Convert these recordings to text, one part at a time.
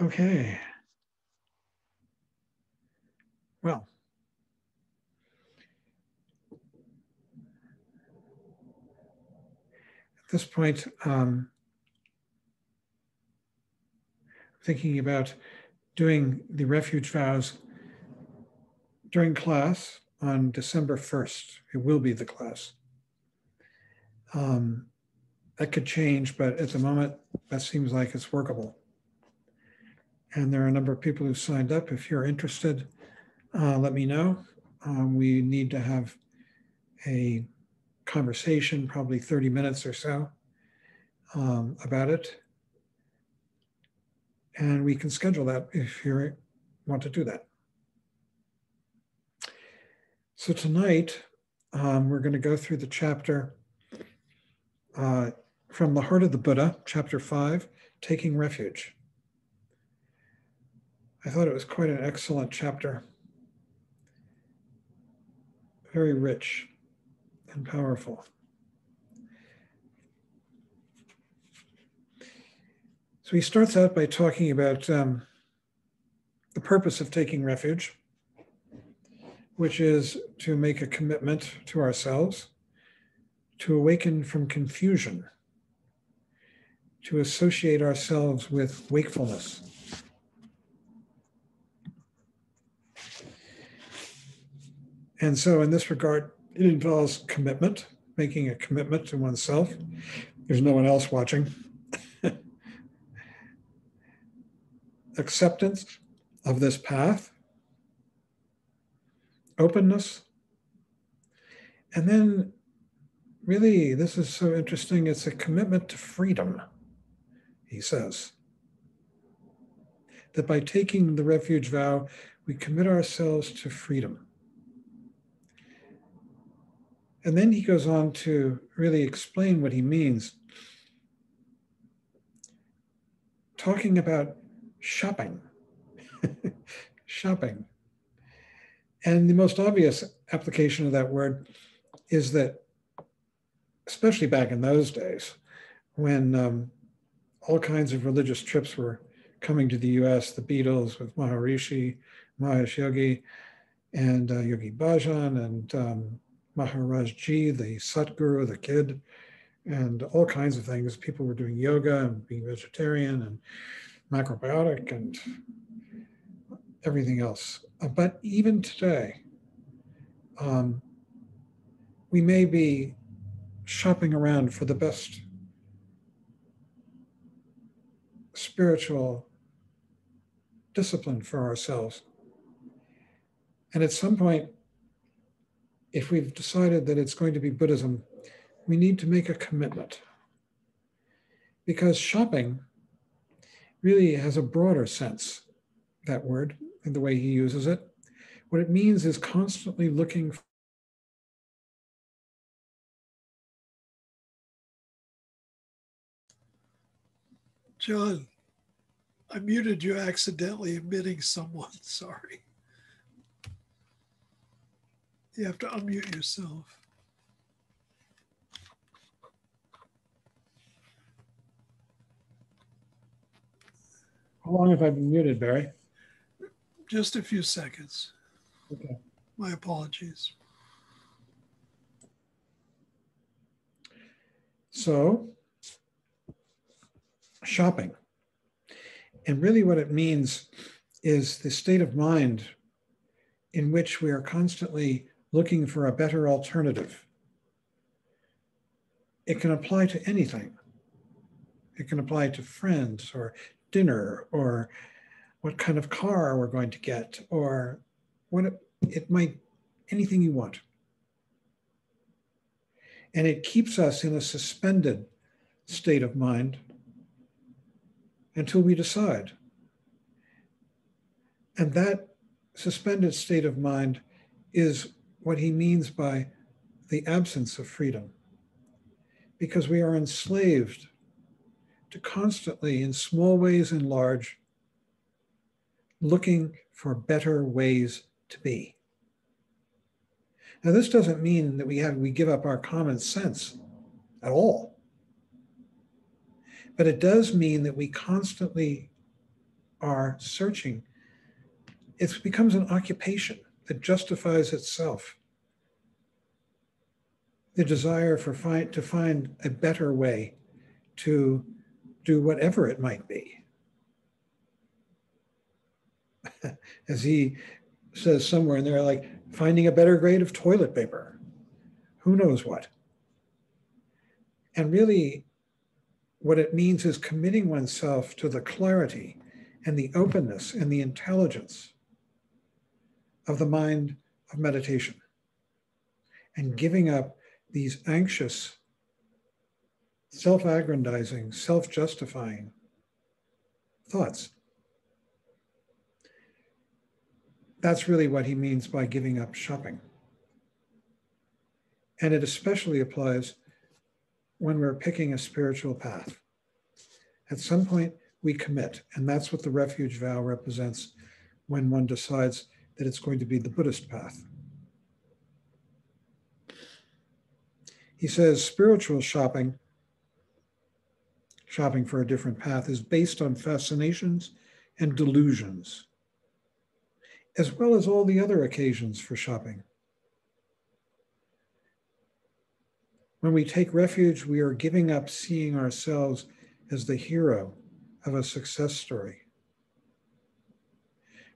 Okay. Well, at this point, thinking about doing the refuge vows during class on December 1st. It will be the class. That could change, but at the moment, that seems like it's workable. And there are a number of people who signed up. If you're interested, let me know. We need to have a conversation, probably 30 minutes or so, about it. And we can schedule that if you want to do that. So tonight, we're going to go through the chapter from the Heart of the Buddha, chapter 5, Taking Refuge. I thought it was quite an excellent chapter. Very rich and powerful. So he starts out by talking about the purpose of taking refuge, which is to make a commitment to ourselves, to awaken from confusion, to associate ourselves with wakefulness. And so in this regard, it involves commitment, making a commitment to oneself. There's no one else watching. Acceptance of this path, openness, and then really, this is so interesting, it's a commitment to freedom, he says. That by taking the refuge vow, we commit ourselves to freedom. And then he goes on to really explain what he means, talking about shopping. Shopping. And the most obvious application of that word is that, especially back in those days, when all kinds of religious trips were coming to the US, the Beatles with Maharishi, Mahesh Yogi, and Yogi Bhajan, and Maharaj Ji, the Satguru, the kid, and all kinds of things. People were doing yoga and being vegetarian and macrobiotic and everything else. But even today, we may be shopping around for the best spiritual discipline for ourselves. And at some point, if we've decided that it's going to be Buddhism, we need to make a commitment. Because shopping really has a broader sense, that word, and the way he uses it. What it means is constantly looking for John, I muted you accidentally, admitting someone. Sorry. You have to unmute yourself. How long have I been muted, Barry? Just a few seconds. Okay. My apologies. So, shopping. And really what it means is the state of mind in which we are constantly looking for a better alternative. It can apply to anything. It can apply to friends or dinner or what kind of car we're going to get or what it might, anything you want. And it keeps us in a suspended state of mind until we decide. And that suspended state of mind is what he means by the absence of freedom, because we are enslaved to constantly, in small ways and large, looking for better ways to be. Now, this doesn't mean that we give up our common sense at all. But it does mean that we constantly are searching, it becomes an occupation that justifies itself. The desire to find a better way to do whatever it might be. As he says somewhere in there, like finding a better grade of toilet paper, who knows what. And really, what it means is committing oneself to the clarity and the openness and the intelligence of the mind of meditation, and giving up these anxious, self-aggrandizing, self-justifying thoughts. That's really what he means by giving up shopping. And it especially applies when we're picking a spiritual path. At some point, we commit, and that's what the refuge vow represents when one decides that it's going to be the Buddhist path. He says spiritual shopping for a different path, is based on fascinations and delusions, as well as all the other occasions for shopping. When we take refuge, we are giving up seeing ourselves as the hero of a success story.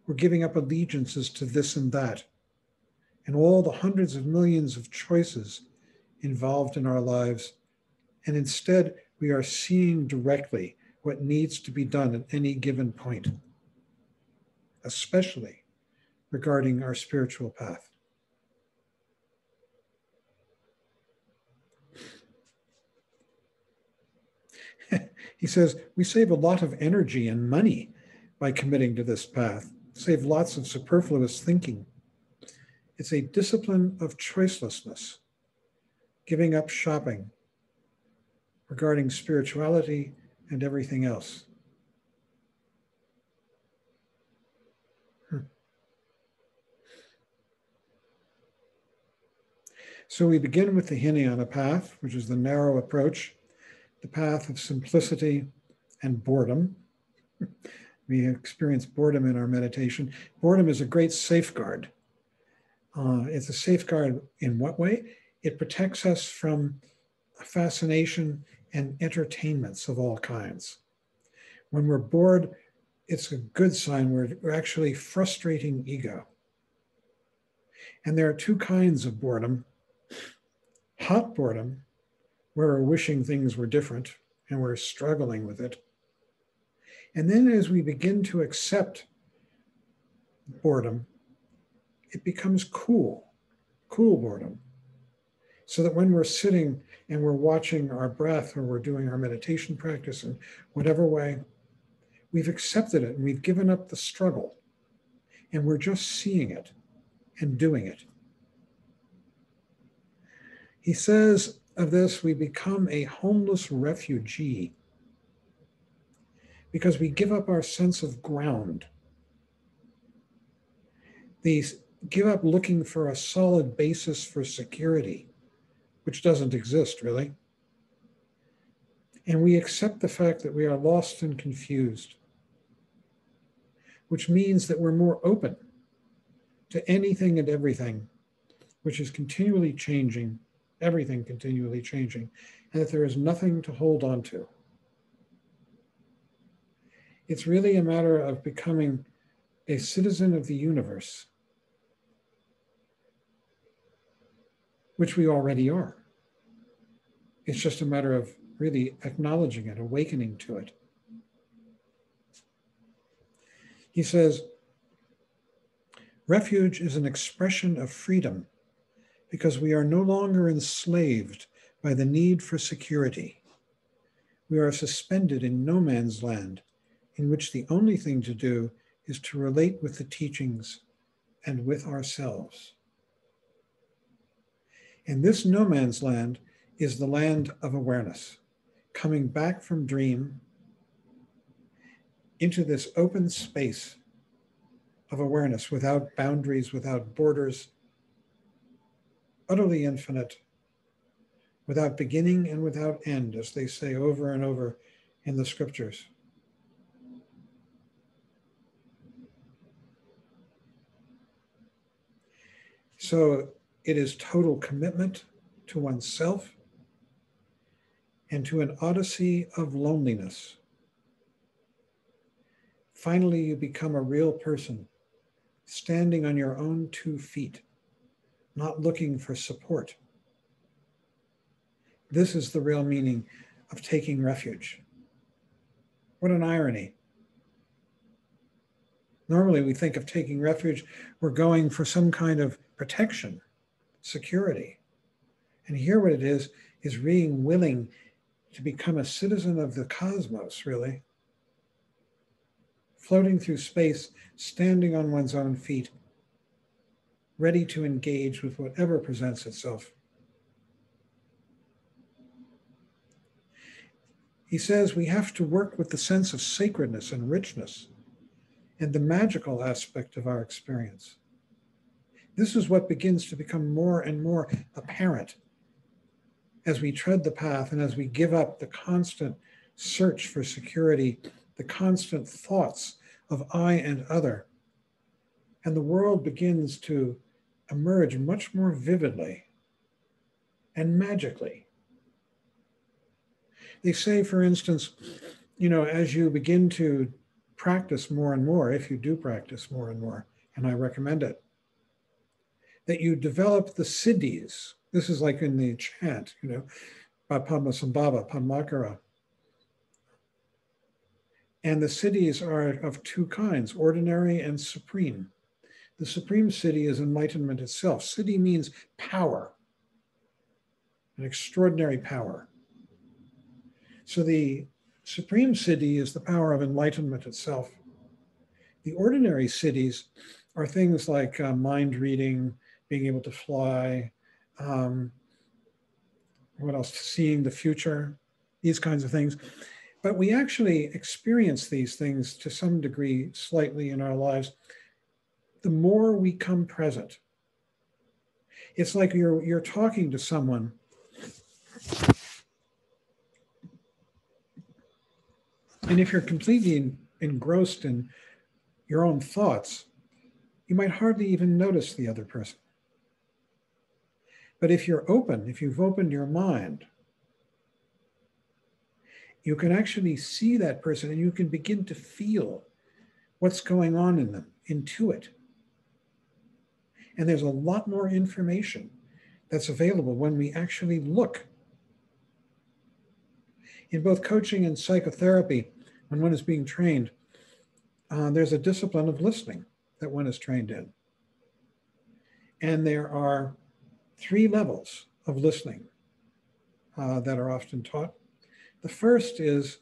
We're giving up allegiances to this and that, and all the hundreds of millions of choices involved in our lives. And instead, we are seeing directly what needs to be done at any given point, especially regarding our spiritual path. He says, we save a lot of energy and money by committing to this path, save lots of superfluous thinking. It's a discipline of choicelessness, giving up shopping regarding spirituality and everything else. So we begin with the Hinayana path, which is the narrow approach, the path of simplicity and boredom. We experience boredom in our meditation. Boredom is a great safeguard. It's a safeguard in what way? It protects us from fascination and entertainments of all kinds. When we're bored, it's a good sign we're actually frustrating ego. And there are two kinds of boredom. Hot boredom, where we're wishing things were different and we're struggling with it. And then as we begin to accept boredom, it becomes cool boredom. So that when we're sitting and we're watching our breath or we're doing our meditation practice in whatever way, we've accepted it and we've given up the struggle and we're just seeing it and doing it. He says of this, we become a homeless refugee because we give up our sense of ground. These give up looking for a solid basis for security, which doesn't exist really. And we accept the fact that we are lost and confused, which means that we're more open to anything and everything, which is continually changing, everything continually changing, and that there is nothing to hold on to. It's really a matter of becoming a citizen of the universe, which we already are. It's just a matter of really acknowledging it, awakening to it. He says, refuge is an expression of freedom because we are no longer enslaved by the need for security. We are suspended in no man's land, in which the only thing to do is to relate with the teachings and with ourselves. And this no man's land is the land of awareness, coming back from dream into this open space of awareness without boundaries, without borders, utterly infinite, without beginning and without end, as they say over and over in the scriptures. So it is total commitment to oneself and to an odyssey of loneliness. Finally, you become a real person, standing on your own 2 feet, not looking for support. This is the real meaning of taking refuge. What an irony. Normally, we think of taking refuge, we're going for some kind of protection, security. And here what it is being willing to become a citizen of the cosmos, really. Floating through space, standing on one's own feet, ready to engage with whatever presents itself. He says we have to work with the sense of sacredness and richness and the magical aspect of our experience. This is what begins to become more and more apparent as we tread the path and as we give up the constant search for security, the constant thoughts of I and other. And the world begins to emerge much more vividly and magically. They say, for instance, as you begin to practice more and more, if you do practice more and more, and I recommend it, that you develop the siddhis. This is like in the chant, by Padmasambhava, Padmakara. And the siddhis are of 2 kinds, ordinary and supreme. The supreme siddhi is enlightenment itself. Siddhi means power, an extraordinary power. So the supreme siddhi is the power of enlightenment itself. The ordinary siddhis are things like mind reading, being able to fly, what else? Seeing the future, these kinds of things. But we actually experience these things to some degree slightly in our lives. The more we come present, it's like you're talking to someone and if you're completely engrossed in your own thoughts, you might hardly even notice the other person. But if you're open, if you've opened your mind, you can actually see that person and you can begin to feel what's going on in them, intuit. And there's a lot more information that's available when we actually look. In both coaching and psychotherapy, when one is being trained, there's a discipline of listening that one is trained in. And there are 3 levels of listening that are often taught. The first is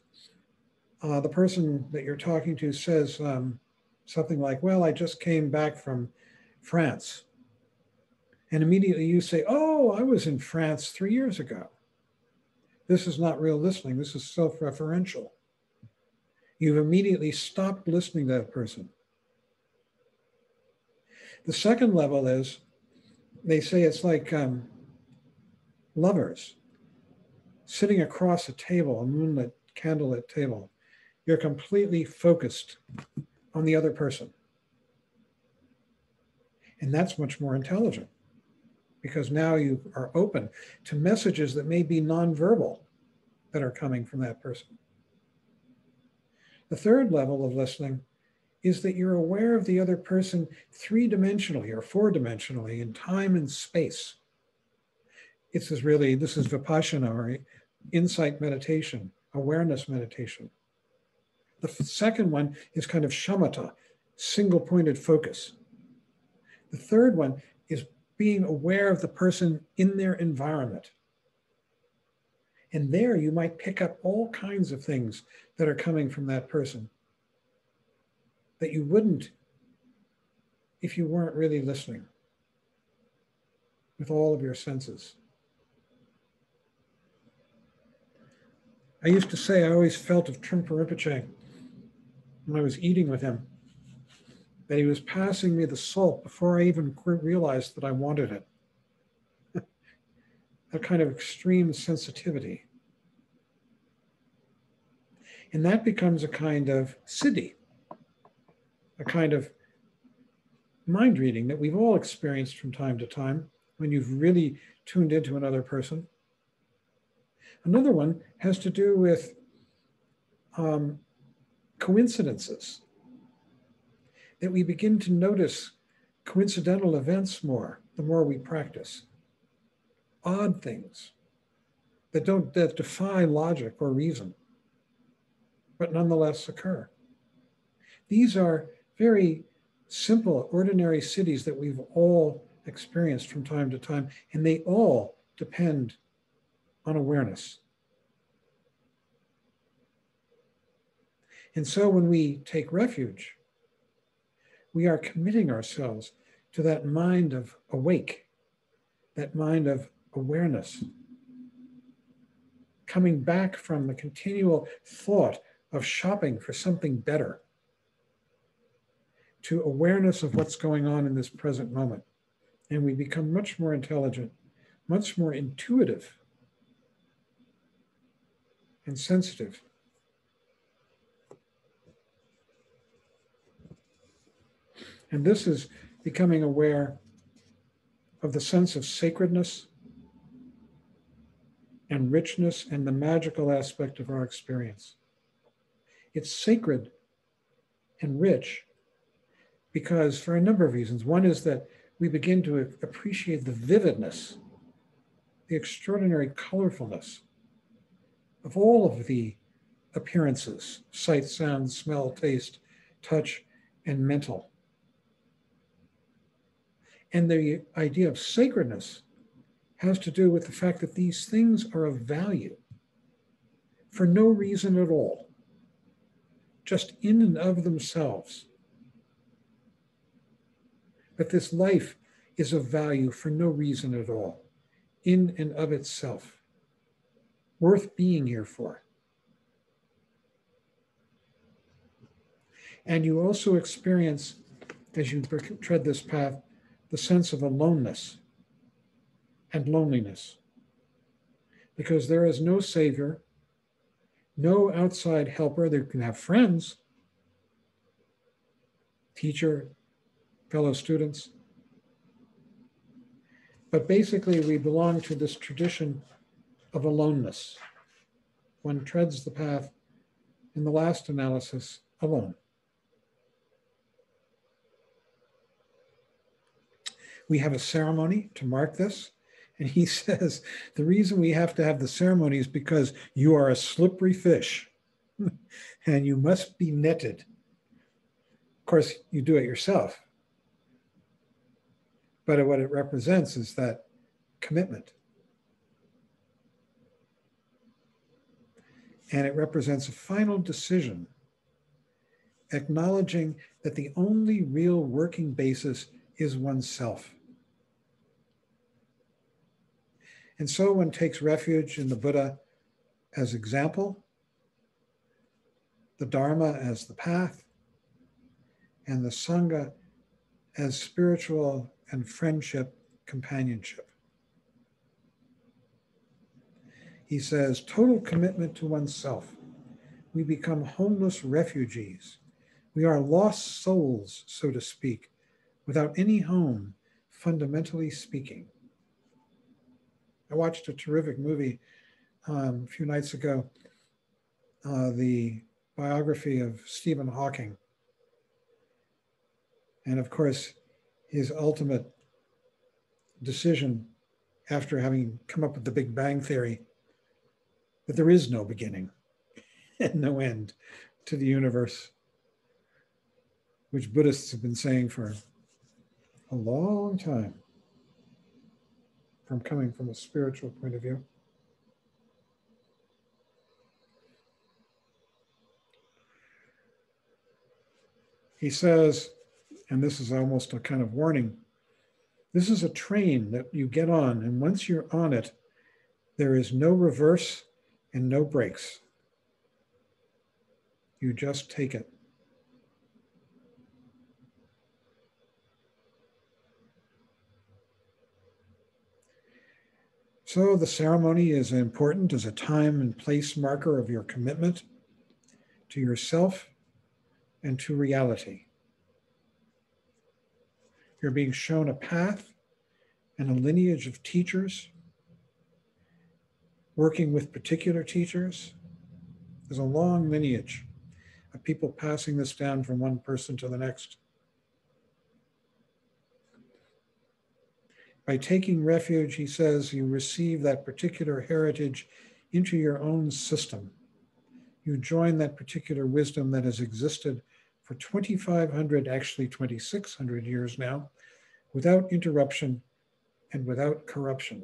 the person that you're talking to says something like, well, I just came back from France. And immediately you say, oh, I was in France 3 years ago. This is not real listening. This is self-referential. You've immediately stopped listening to that person. The second level is, they say it's like lovers sitting across a table, a moonlit, candlelit table. You're completely focused on the other person. And that's much more intelligent because now you are open to messages that may be nonverbal that are coming from that person. The third level of listening is that you're aware of the other person 3-dimensionally or 4-dimensionally in time and space. This is Vipassana or insight meditation, awareness meditation. The second one is kind of shamatha, single-pointed focus. The third one is being aware of the person in their environment. And there you might pick up all kinds of things that are coming from that person that you wouldn't if you weren't really listening with all of your senses. I used to say I always felt of Trungpa Rinpoche when I was eating with him, that he was passing me the salt before I even realized that I wanted it. That kind of extreme sensitivity. And that becomes a kind of siddhi, a kind of mind reading that we've all experienced from time to time when you've really tuned into another person. Another one has to do with coincidences, that we begin to notice coincidental events more the more we practice. Odd things that defy logic or reason, but nonetheless occur. These are very simple, ordinary cities that we've all experienced from time to time, and they all depend on awareness. And so when we take refuge, we are committing ourselves to that mind of awake, that mind of awareness, coming back from the continual thought of shopping for something better to awareness of what's going on in this present moment. And we become much more intelligent, much more intuitive and sensitive. And this is becoming aware of the sense of sacredness and richness and the magical aspect of our experience. It's sacred and rich because for a number of reasons. One is that we begin to appreciate the vividness, the extraordinary colorfulness of all of the appearances, sight, sound, smell, taste, touch, and mental. And the idea of sacredness has to do with the fact that these things are of value for no reason at all, just in and of themselves. That this life is of value for no reason at all, in and of itself, worth being here for. And you also experience, as you tread this path, the sense of aloneness and loneliness, because there is no savior, no outside helper. They can have friends, teacher, fellow students, but basically we belong to this tradition of aloneness. One treads the path, in the last analysis, alone. We have a ceremony to mark this. And he says, the reason we have to have the ceremony is because you are a slippery fish and you must be netted. Of course, you do it yourself. But what it represents is that commitment. And it represents a final decision, acknowledging that the only real working basis is oneself. And so one takes refuge in the Buddha as example, the Dharma as the path, and the Sangha as spiritual and friendship companionship. He says, total commitment to oneself. We become homeless refugees. We are lost souls, so to speak, without any home, fundamentally speaking. I watched a terrific movie a few nights ago, the biography of Stephen Hawking. And of course, his ultimate decision after having come up with the Big Bang Theory, that there is no beginning and no end to the universe, which Buddhists have been saying for a long time, from coming from a spiritual point of view. He says, and this is almost a kind of warning, this is a train that you get on, and once you're on it, there is no reverse and no brakes. You just take it. So the ceremony is important as a time and place marker of your commitment to yourself and to reality. You're being shown a path and a lineage of teachers, working with particular teachers. There's a long lineage of people passing this down from one person to the next. By taking refuge, he says, you receive that particular heritage into your own system. You join that particular wisdom that has existed for 2,500, actually 2,600 years now, without interruption and without corruption.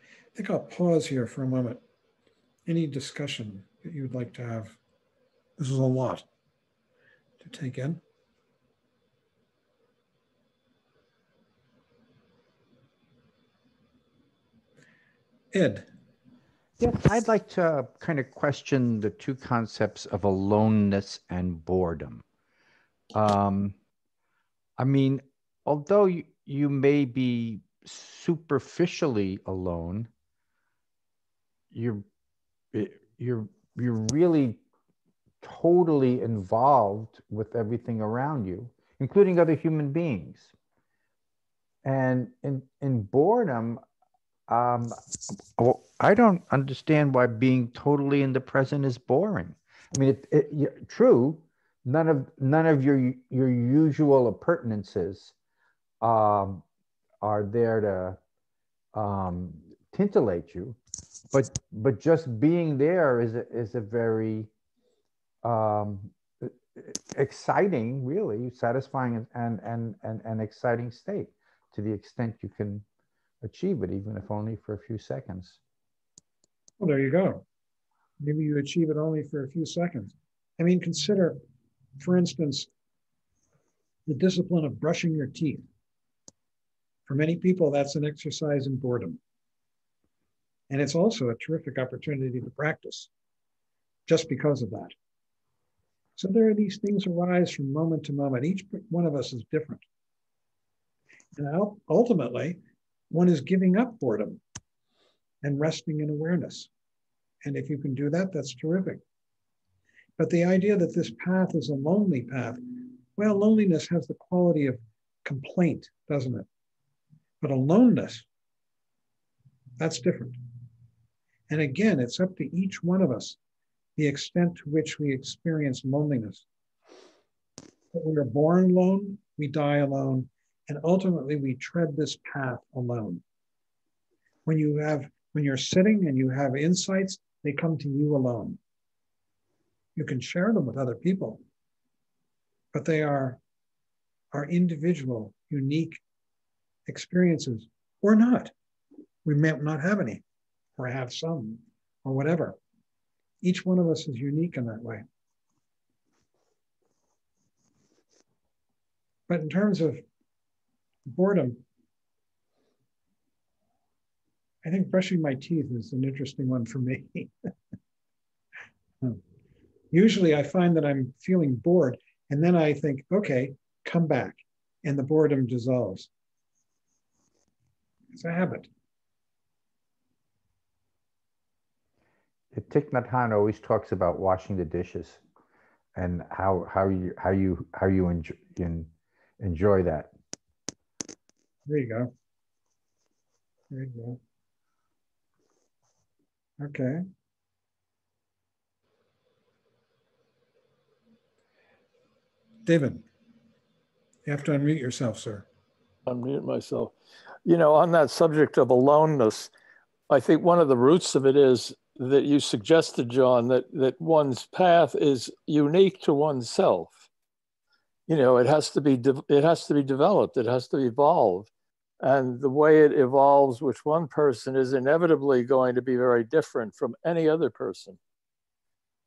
I think I'll pause here for a moment. Any discussion that you would like to have? This is a lot to take in. Ed. Yes, I'd like to kind of question the two concepts of aloneness and boredom. I mean, although you may be superficially alone, you're really totally involved with everything around you, including other human beings. And in boredom, I don't understand why being totally in the present is boring. I mean, true, none of your usual appurtenances are there to titillate you, but just being there is a very exciting, really satisfying and exciting state, to the extent you can achieve it, even if only for a few seconds. Well, there you go. Maybe you achieve it only for a few seconds. I mean, consider, for instance, the discipline of brushing your teeth. For many people, that's an exercise in boredom. And it's also a terrific opportunity to practice just because of that. So there are these things arise from moment to moment. Each one of us is different. And ultimately, one is giving up boredom and resting in awareness. And if you can do that, that's terrific. But the idea that this path is a lonely path, well, loneliness has the quality of complaint, doesn't it? But aloneness, that's different. And again, it's up to each one of us, the extent to which we experience loneliness. But we are born alone, we die alone, and ultimately we tread this path alone. When you're sitting and you have insights, they come to you alone. You can share them with other people, but they are individual, unique experiences, or not. We may not have any, or have some, or whatever. Each one of us is unique in that way. But in terms of boredom, I think brushing my teeth is an interesting one for me. Usually I find that I'm feeling bored, and then I think, okay, come back, and the boredom dissolves. It's a habit. Thich Nhat Hanh always talks about washing the dishes and how you enjoy that. There you go. There you go. Okay. David, you have to unmute yourself, sir. Unmute myself. You know, on that subject of aloneness, I think one of the roots of it is that you suggested, John, that one's path is unique to oneself. You know, it has to be developed, it has to evolve. And the way it evolves with one person is inevitably going to be very different from any other person.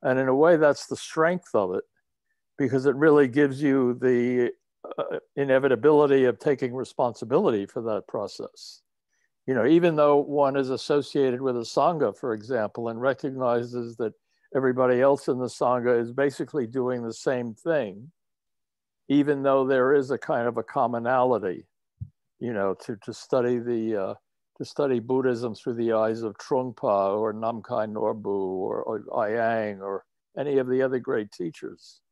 And in a way, that's the strength of it, because it really gives you the inevitability of taking responsibility for that process. You know, even though one is associated with a sangha, for example, and recognizes that everybody else in the sangha is basically doing the same thing, even though there is a kind of a commonality, you know, to study Buddhism through the eyes of Trungpa or Namkhai Norbu or Ayang or any of the other great teachers.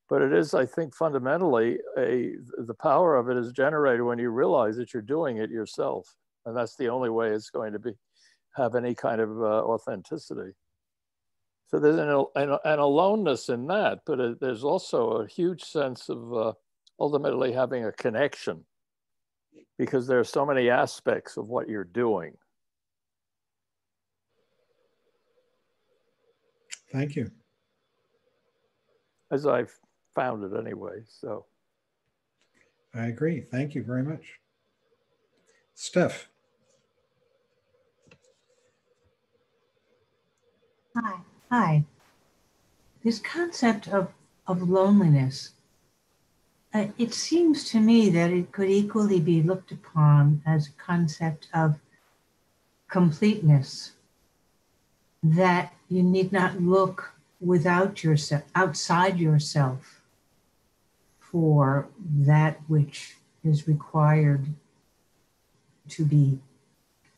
But it is, I think, fundamentally the power of it is generated when you realize that you're doing it yourself, and that's the only way it's going to have any kind of authenticity. So there's an aloneness in that, but there's also a huge sense of ultimately having a connection, because there are so many aspects of what you're doing. Thank you. As I've found it anyway, so. I agree. Thank you very much. Steph. Hi. This concept of loneliness, it seems to me that it could equally be looked upon as a concept of completeness, that you need not look without yourself, outside yourself, for that which is required to be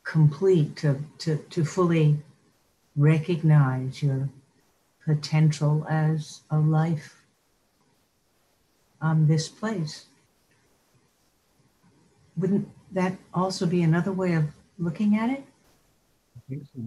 complete, to fully recognize your potential as a life on this place. Wouldn't that also be another way of looking at it? I think so.